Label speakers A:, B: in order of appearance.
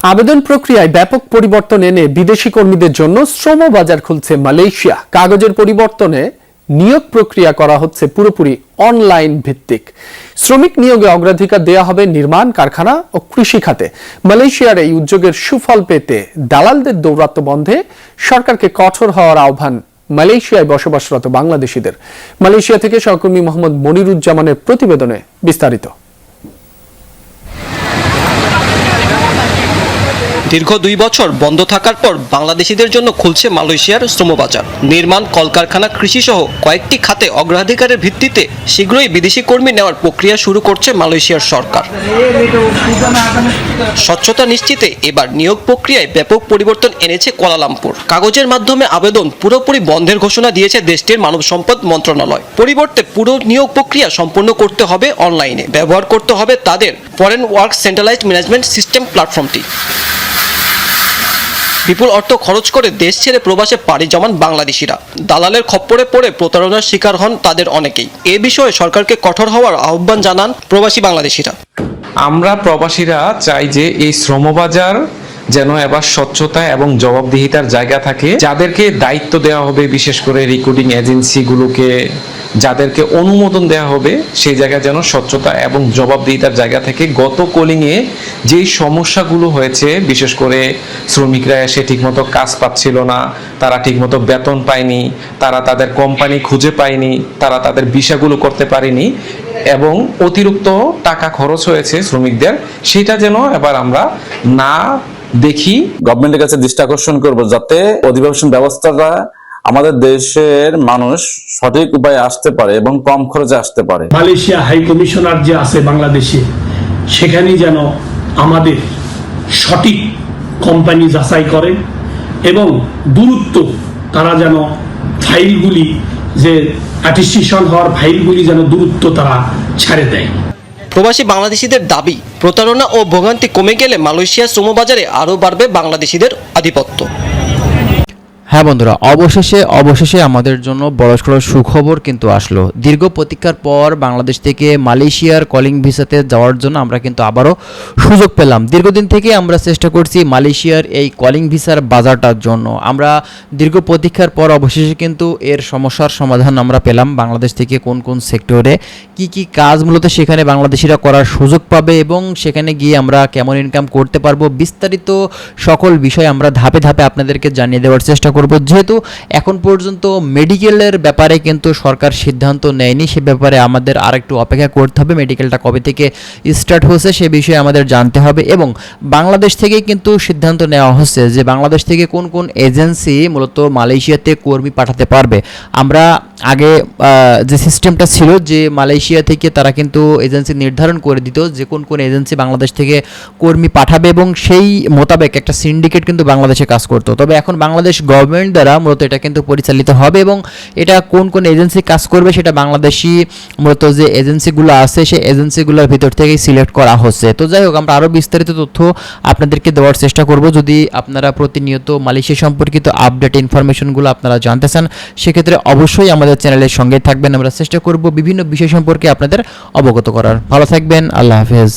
A: আবেদন প্রক্রিয়ায় ব্যাপক পরিবর্তন এনে বিদেশি কর্মীদের জন্য শ্রম বাজার খুলছে মালয়েশিয়া। কাগজের পরিবর্তনে নিয়োগ প্রক্রিয়া করা হচ্ছে পুরোপুরি অনলাইন ভিত্তিক। শ্রমিক নিয়োগে অগ্রাধিকার দেয়া হবে নির্মাণ, কারখানা ও কৃষি খাতে। মালয়েশিয়ার এই উদ্যোগের সুফল পেতে দালালদের দৌরাত্ম্য বন্ধে সরকারকে কঠোর হওয়ার আহ্বান মালয়েশিয়ায় বসবাসরত বাংলাদেশিদের। মালয়েশিয়া থেকে সহকর্মী মোহাম্মদ মনিরুজ্জামানের প্রতিবেদনে বিস্তারিত।
B: দীর্ঘ 2 বছর বন্ধ থাকার পর বাংলাদেশিদের জন্য খুলছে মালয়েশিয়ার শ্রমবাজার। নির্মাণ, কলকারখানা, কৃষি সহ কয়েকটি খাতে অগ্রাধিকারের ভিত্তিতে শীঘ্রই বিদেশি কর্মী নেওয়ার প্রক্রিয়া শুরু করছে মালয়েশিয়ার সরকার। স্বচ্ছতা নিশ্চিতে এবার নিয়োগ প্রক্রিয়ায় ব্যাপক পরিবর্তন এনেছে কুয়ালালামপুর। কাগজের মাধ্যমে আবেদন পুরোপুরি বন্ধের ঘোষণা দিয়েছে দেশটির মানব সম্পদ মন্ত্রণালয়। পরিবর্তে পুরো নিয়োগ প্রক্রিয়া সম্পন্ন করতে হবে অনলাইনে। ব্যবহার করতে হবে তাদের foreign work centralised management system প্ল্যাটফর্মটি। বিপুল অর্থ খরচ করে দেশ ছেড়ে প্রবাসে পাড়ি জমান বাংলাদেশিরা। দালালের খপ্পরে পড়ে প্রতারণার শিকার হন তাদের অনেকেই। এ বিষয়ে সরকারকে কঠোর হওয়ার আহ্বান জানান প্রবাসী বাংলাদেশিরা।
C: আমরা প্রবাসীরা চাই যে এই শ্রমবাজার যেন এবার স্বচ্ছতা এবং জবাবদিহিতার জায়গা থাকে। যাদেরকে দায়িত্ব দেওয়া হবে, বিশেষ করে রিক্রুটিং এজেন্সিগুলোকে যাদেরকে অনুমোদন দেওয়া হবে, সেই জায়গায় যেন স্বচ্ছতা এবং জবাবদিহিতার জায়গা থেকে গত কলিংয়ে যেই সমস্যাগুলো হয়েছে, বিশেষ করে শ্রমিকরা এসে ঠিকমতো কাজ পাচ্ছিল না, তারা ঠিকমতো বেতন পায়নি, তারা তাদের কোম্পানি খুঁজে পায়নি, তারা তাদের ভিসাগুলো করতে পারেনি এবং অতিরিক্ত টাকা খরচ হয়েছে শ্রমিকদের, সেটা যেন এবার আমরা না দেখি।
D: গভর্নমেন্টের কাছে দৃষ্টি আকর্ষণ করবো যাতে অধিবাসন ব্যবস্থাটা আমাদের দেশের মানুষ সঠিক উপায়ে আসতে পারে এবং কম খরচে আসতে পারে।
E: মালয়েশিয়া হাই কমিশনার যে আছে বাংলাদেশে, সেখানেই যেন আমাদের সঠিক কোম্পানি যাচাই করে এবং দূরত্ব তারা যেন ফাইলগুলি যে অ্যাটেস্টেশন হওয়ার ফাইলগুলি যেন দূরত্ব তারা ছাড়ে দেয়।
B: প্রবাসী বাংলাদেশিদের দাবি, প্রতারণা ও ভোগান্তি কমে গেলে মালয়েশিয়ার শ্রমবাজারে আরও বাড়বে বাংলাদেশিদের আধিপত্য।
F: হ্যাঁ বন্ধুরা, অবশেষে আমাদের জন্য বড় সুখবর কিন্তু আসলো। দীর্ঘ প্রতীক্ষার পর বাংলাদেশ থেকে মালয়েশিয়ার কলিং ভিসাতে যাওয়ার জন্য আমরা কিন্তু আবারও সুযোগ পেলাম। দীর্ঘদিন থেকে আমরা চেষ্টা করছি মালয়েশিয়ার এই কলিং ভিসার বাজারটার জন্য। আমরা দীর্ঘ প্রতীক্ষার পর অবশেষে কিন্তু এর সমস্যার সমাধান আমরা পেলাম। বাংলাদেশ থেকে কোন কোন সেক্টরে কি কাজ মূলত সেখানে বাংলাদেশিরা করার সুযোগ পাবে এবং সেখানে গিয়ে আমরা কেমন ইনকাম করতে পারবো, বিস্তারিত সকল বিষয় আমরা ধাপে ধাপে আপনাদেরকে জানিয়ে দেওয়ার চেষ্টা করব। যেহেতু এখন পর্যন্ত মেডিকেলের ব্যাপারে কিন্তু সরকার সিদ্ধান্ত নেয়নি, সে ব্যাপারে আমাদের আরেকটু অপেক্ষা করতে হবে। মেডিকেলটা কবে থেকে স্টার্ট হচ্ছে সে বিষয়ে আমাদের জানতে হবে এবং বাংলাদেশ থেকে কিন্তু সিদ্ধান্ত নেওয়া হচ্ছে যে বাংলাদেশ থেকে কোন কোন এজেন্সি মূলত মালয়েশিয়াতে কর্মী পাঠাতে পারবে। আমরা আগে যে সিস্টেমটা ছিল যে মালয়েশিয়া থেকে তারা কিন্তু এজেন্সি নির্ধারণ করে দিত যে কোন কোন এজেন্সি বাংলাদেশ থেকে কর্মী পাঠাবে এবং সেই মোতাবেক একটা সিন্ডিকেট কিন্তু বাংলাদেশে কাজ করতো। তবে এখন বাংলাদেশ গভর্নমেন্ট দ্বারা মূলত এটা কিন্তু পরিচালিত হবে এবং এটা কোন কোন এজেন্সি কাজ করবে সেটা বাংলাদেশি মূলত যে এজেন্সিগুলো আছে সেই এজেন্সিগুলোর ভিতর থেকেই সিলেক্ট করা হচ্ছে। তো যাই হোক, আমরা আরও বিস্তারিত তথ্য আপনাদেরকে দেওয়ার চেষ্টা করব। যদি আপনারা প্রতিনিয়ত মালয়েশিয়া সম্পর্কিত আপডেট ইনফরমেশনগুলো আপনারা জানতে চান, সেক্ষেত্রে অবশ্যই আমাদের চ্যানেলের সঙ্গে থাকবেন। আমরা চেষ্টা করব বিভিন্ন বিষয় সম্পর্কে আপনাদের অবগত করার। ভালো থাকবেন, আল্লাহ হাফেজ।